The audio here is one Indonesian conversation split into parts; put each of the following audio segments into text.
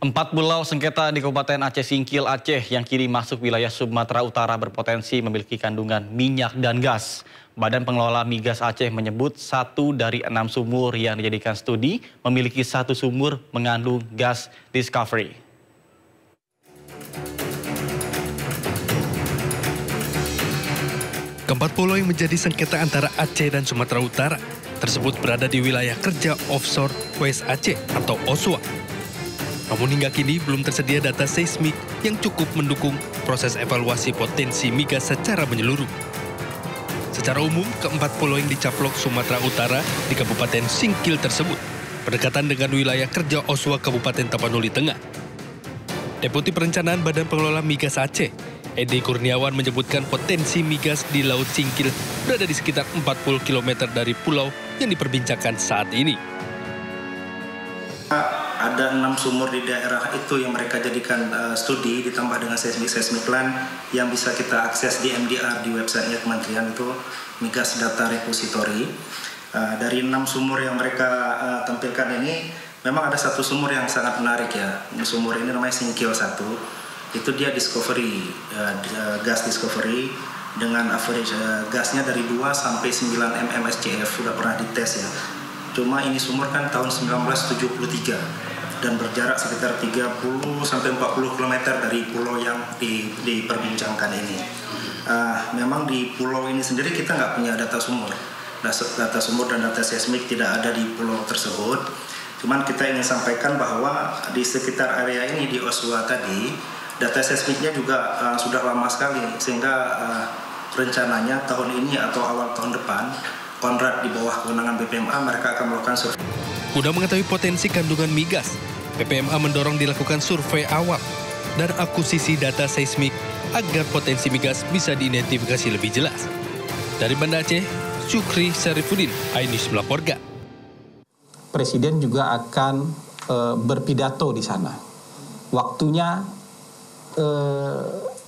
Empat pulau sengketa di Kabupaten Aceh Singkil, Aceh yang kini masuk wilayah Sumatera Utara berpotensi memiliki kandungan minyak dan gas. Badan Pengelola Migas Aceh menyebut 1 dari 6 sumur yang dijadikan studi memiliki 1 sumur mengandung gas discovery. Keempat pulau yang menjadi sengketa antara Aceh dan Sumatera Utara tersebut berada di wilayah kerja offshore West Aceh atau OSWA. Namun hingga kini belum tersedia data seismik yang cukup mendukung proses evaluasi potensi migas secara menyeluruh. Secara umum, keempat pulau yang dicaplok Sumatera Utara di Kabupaten Singkil tersebut berdekatan dengan wilayah kerja OSWA Kabupaten Tapanuli Tengah. Deputi Perencanaan Badan Pengelola Migas Aceh, Edi Kurniawan menyebutkan potensi migas di Laut Singkil berada di sekitar 40 km dari pulau yang diperbincangkan saat ini. Ada 6 sumur di daerah itu yang mereka jadikan studi ditambah dengan seismik land yang bisa kita akses di MDR di websitenya Kementerian itu Migas Data Repository. Dari 6 sumur yang mereka tampilkan ini memang ada 1 sumur yang sangat menarik ya. Sumur ini namanya Singkil 1. Itu dia discovery, gas discovery dengan average gasnya dari 2 sampai 9 mmSCF sudah pernah dites ya. Cuma ini sumur kan tahun 1973 dan berjarak sekitar 30 sampai 40 km dari pulau yang diperbincangkan ini. Memang di pulau ini sendiri kita nggak punya data sumur. Data sumur dan data seismik tidak ada di pulau tersebut. Cuman kita ingin sampaikan bahwa di sekitar area ini di OSWA tadi, data seismiknya juga sudah lama sekali, sehingga rencananya tahun ini atau awal tahun depan, Konrad di bawah kewenangan BPMA mereka akan melakukan survei. Guna mengetahui potensi kandungan migas, BPMA mendorong dilakukan survei awal dan akuisisi data seismik agar potensi migas bisa diidentifikasi lebih jelas. Dari Banda Aceh, Syukri Syarifuddin, iNews melaporkan. Presiden juga akan berpidato di sana. Waktunya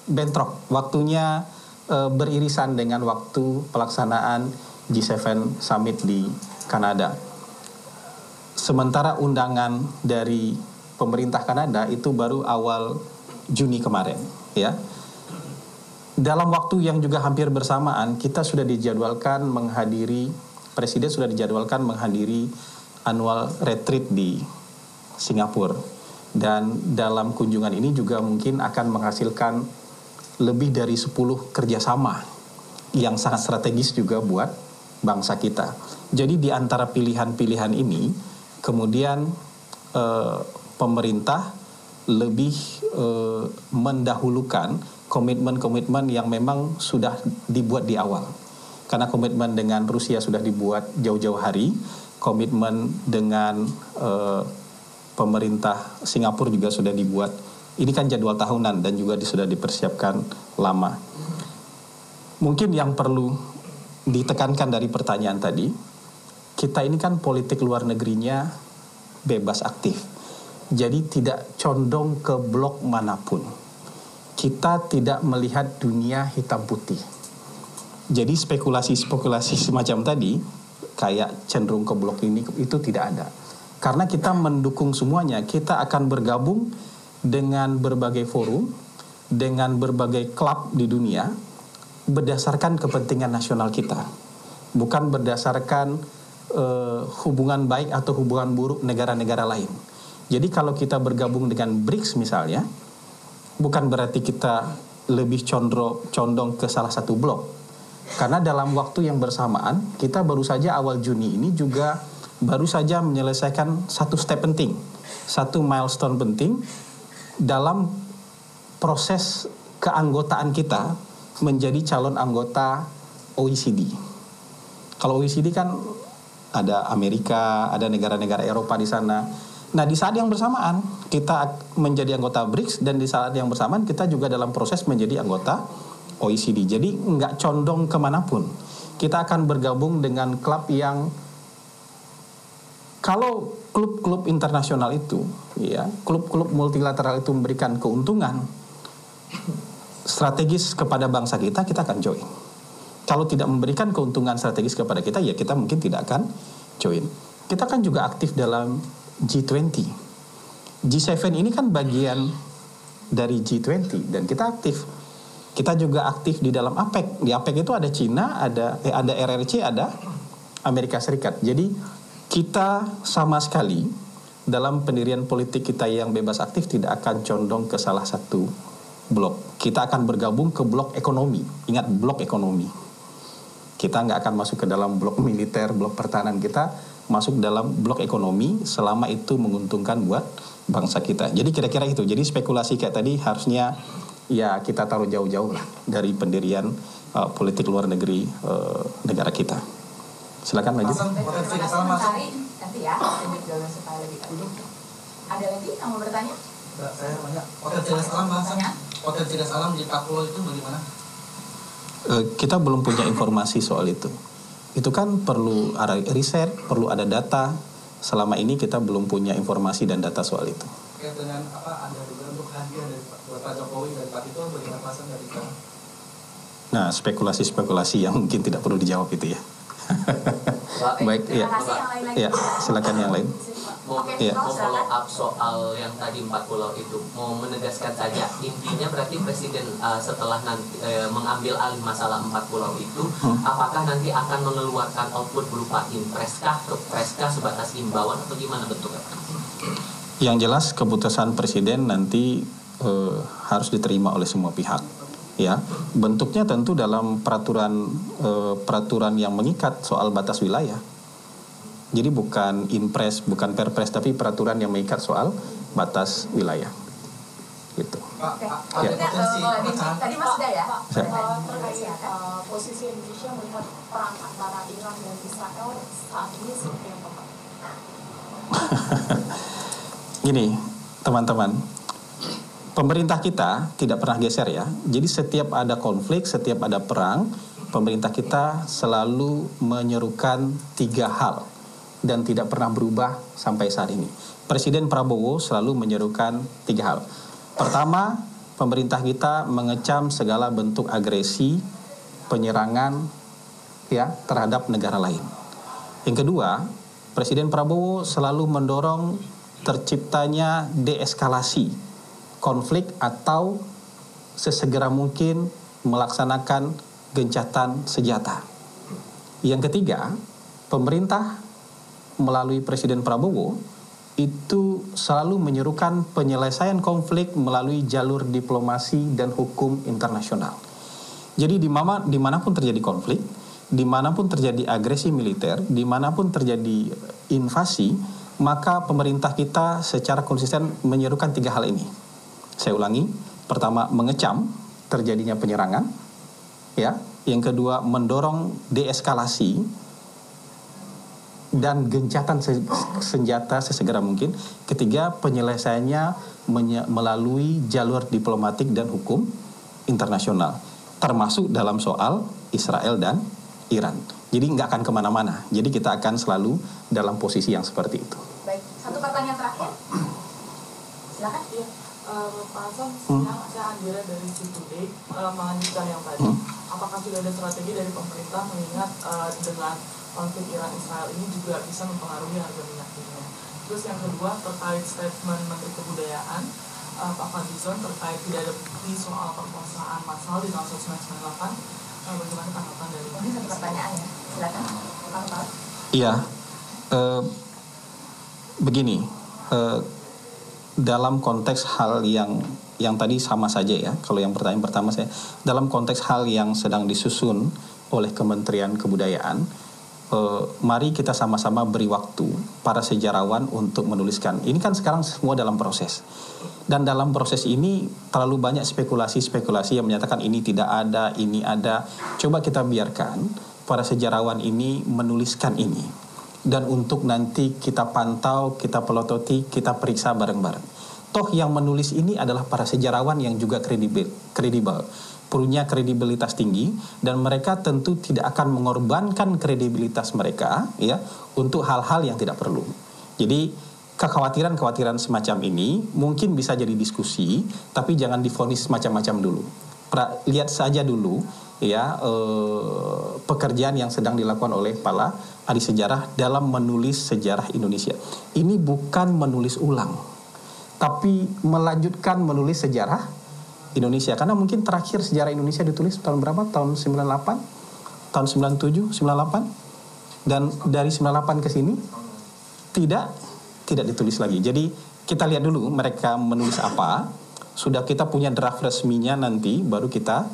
bentrok, waktunya beririsan dengan waktu pelaksanaan G7 Summit di Kanada. Sementara undangan dari pemerintah Kanada itu baru awal Juni kemarin, ya. Dalam waktu yang juga hampir bersamaan, kita sudah dijadwalkan menghadiri, Presiden sudah dijadwalkan menghadiri annual retreat di Singapura. Dan dalam kunjungan ini juga mungkin akan menghasilkan lebih dari 10 kerjasama yang sangat strategis juga buat bangsa kita. Jadi di antara pilihan-pilihan ini, kemudian pemerintah lebih mendahulukan komitmen-komitmen yang memang sudah dibuat di awal. Karena komitmen dengan Rusia sudah dibuat jauh-jauh hari, komitmen dengan pemerintah Singapura juga sudah dibuat. Ini kan jadwal tahunan dan juga sudah dipersiapkan lama. Mungkin yang perlu ditekankan dari pertanyaan tadi, kita ini kan politik luar negerinya bebas aktif. Jadi tidak condong ke blok manapun. Kita tidak melihat dunia hitam putih. Jadi spekulasi-spekulasi semacam tadi, kayak cenderung ke blok ini, itu tidak ada. Karena kita mendukung semuanya, kita akan bergabung dengan berbagai forum, dengan berbagai klub di dunia, berdasarkan kepentingan nasional kita. Bukan berdasarkan hubungan baik atau hubungan buruk negara-negara lain. Jadi kalau kita bergabung dengan BRICS misalnya, bukan berarti kita lebih condong ke salah satu blok. Karena dalam waktu yang bersamaan, kita baru saja awal Juni ini juga baru saja menyelesaikan satu step penting, satu milestone penting dalam proses keanggotaan kita menjadi calon anggota OECD. Kalau OECD kan ada Amerika, ada negara-negara Eropa di sana. Nah, di saat yang bersamaan kita menjadi anggota BRICS dan di saat yang bersamaan kita juga dalam proses menjadi anggota OECD. Jadi nggak condong kemanapun. Kita akan bergabung dengan klub yang, kalau klub-klub internasional itu, ya, klub-klub multilateral itu memberikan keuntungan strategis kepada bangsa kita, kita akan join. Kalau tidak memberikan keuntungan strategis kepada kita, ya kita mungkin tidak akan join. Kita kan juga aktif dalam G20. G7 ini kan bagian dari G20 dan kita aktif. Kita juga aktif di dalam APEC. Di APEC itu ada Cina, ada RRC, ada Amerika Serikat. Jadi kita sama sekali dalam pendirian politik kita yang bebas aktif tidak akan condong ke salah satu blok. Kita akan bergabung ke blok ekonomi. Ingat, blok ekonomi. Kita nggak akan masuk ke dalam blok militer, blok pertahanan. Kita masuk dalam blok ekonomi selama itu menguntungkan buat bangsa kita. Jadi kira-kira itu. Jadi spekulasi kayak tadi harusnya ya kita taruh jauh-jauh lah dari pendirian politik luar negeri negara kita. Silakan lanjut. Nanti ya, supaya lebih dulu. Ada lagi yang mau bertanya? Saya tanya, potensi gas alam di Papua itu bagaimana? Kita belum punya informasi soal itu. Itu kan perlu ada riset, perlu ada data. Selama ini kita belum punya informasi dan data soal itu. Kayak dengan ada bentuk hadiah dari Pak Jokowi dari Pak Tito, bagaimana perasaan dari kita? Nah, spekulasi yang mungkin tidak perlu dijawab itu ya. Baik, ya. Ya, silakan yang lain. Mau follow up soal yang tadi 4 pulau itu, mau menegaskan saja intinya berarti presiden setelah nanti mengambil alih masalah 4 pulau itu, apakah nanti akan mengeluarkan output berupa impreskah, kepreskah sebatas imbauan atau gimana bentuknya? Yang jelas keputusan presiden nanti harus diterima oleh semua pihak. Ya, bentuknya tentu dalam peraturan yang mengikat soal batas wilayah. Jadi bukan impres, bukan perpres, tapi peraturan yang mengikat soal batas wilayah. Gitu. Ya. Tadi Mas sudah ya. Terkait posisi Indonesia melihat perang antara Iran dan Israel saat ini seperti apa, Pak? Gini, teman-teman. Pemerintah kita tidak pernah geser ya. Jadi setiap ada konflik, setiap ada perang, pemerintah kita selalu menyerukan 3 hal dan tidak pernah berubah sampai saat ini. Presiden Prabowo selalu menyerukan 3 hal. Pertama, pemerintah kita mengecam segala bentuk agresi, penyerangan ya terhadap negara lain. Yang kedua, Presiden Prabowo selalu mendorong terciptanya deeskalasi konflik atau sesegera mungkin melaksanakan gencatan senjata. Yang ketiga, pemerintah melalui Presiden Prabowo itu selalu menyerukan penyelesaian konflik melalui jalur diplomasi dan hukum internasional. Jadi dimanapun terjadi konflik, dimanapun terjadi agresi militer, dimanapun terjadi invasi, maka pemerintah kita secara konsisten menyerukan 3 hal ini. Saya ulangi, pertama mengecam terjadinya penyerangan, ya. Yang kedua mendorong deeskalasi dan gencatan senjata sesegera mungkin. Ketiga, penyelesaiannya melalui jalur diplomatik dan hukum internasional, termasuk dalam soal Israel dan Iran. Jadi nggak akan kemana-mana. Jadi kita akan selalu dalam posisi yang seperti itu. Baik, satu pertanyaan terakhir. Silakan. Iya. Pak Hasan, saya Andira dari C2A melanjutkan yang tadi. Apakah sudah ada strategi dari pemerintah mengingat dengan konflik Iran-Israel ini juga bisa mempengaruhi harga minyak dunia? Terus yang kedua terkait statement Menteri Kebudayaan Pak Fadlizon terkait tidak ada bukti soal perkosaan massal di tahun 1998, bagaimana tanggapan dari Pak? Ini satu pertanyaan ya, silakan. Iya, begini. Dalam konteks hal yang tadi sama saja ya. Kalau yang pertanyaan pertama saya, dalam konteks hal yang sedang disusun oleh Kementerian Kebudayaan, mari kita sama-sama beri waktu para sejarawan untuk menuliskan. Ini kan sekarang semua dalam proses. Dan dalam proses ini terlalu banyak spekulasi-spekulasi yang menyatakan ini tidak ada, ini ada. Coba kita biarkan para sejarawan ini menuliskan ini. Dan untuk nanti kita pantau, kita pelototi, kita periksa bareng-bareng. Toh yang menulis ini adalah para sejarawan yang juga kredibel, punya kredibilitas tinggi, dan mereka tentu tidak akan mengorbankan kredibilitas mereka ya untuk hal-hal yang tidak perlu. Jadi kekhawatiran-kekhawatiran semacam ini mungkin bisa jadi diskusi, tapi jangan divonis macam-macam dulu. Lihat saja dulu ya pekerjaan yang sedang dilakukan oleh para ahli sejarah dalam menulis sejarah Indonesia. Ini bukan menulis ulang, tapi melanjutkan menulis sejarah Indonesia. Karena mungkin terakhir sejarah Indonesia ditulis tahun berapa? Tahun 98, tahun 97, 98. Dan dari 98 ke sini tidak ditulis lagi. Jadi kita lihat dulu mereka menulis apa. Sudah kita punya draft resminya, nanti baru kita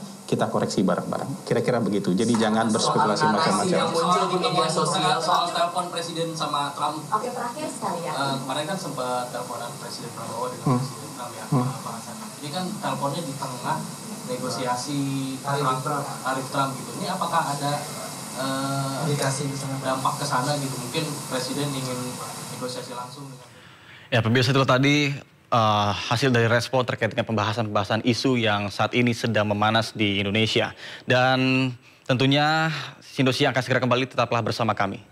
koreksi bareng-bareng. Kira-kira begitu. Jadi jangan berspekulasi macam-macam. Yang muncul di media sosial soal telepon Presiden sama Trump. Oke, terakhir sekali ya. Kemarin kan sempat teleponan Presiden Prabowo dengan Presiden Trump ya, Pak Hasan. Ini kan teleponnya di tengah negosiasi tarif Trump gitu. Ini apakah ada dampak ke sana gitu? Mungkin Presiden ingin negosiasi langsung dengan... Ya, pemirsa, itu tadi hasil dari respon terkait dengan pembahasan isu yang saat ini sedang memanas di Indonesia. Dan tentunya Indosiar akan segera kembali, tetaplah bersama kami.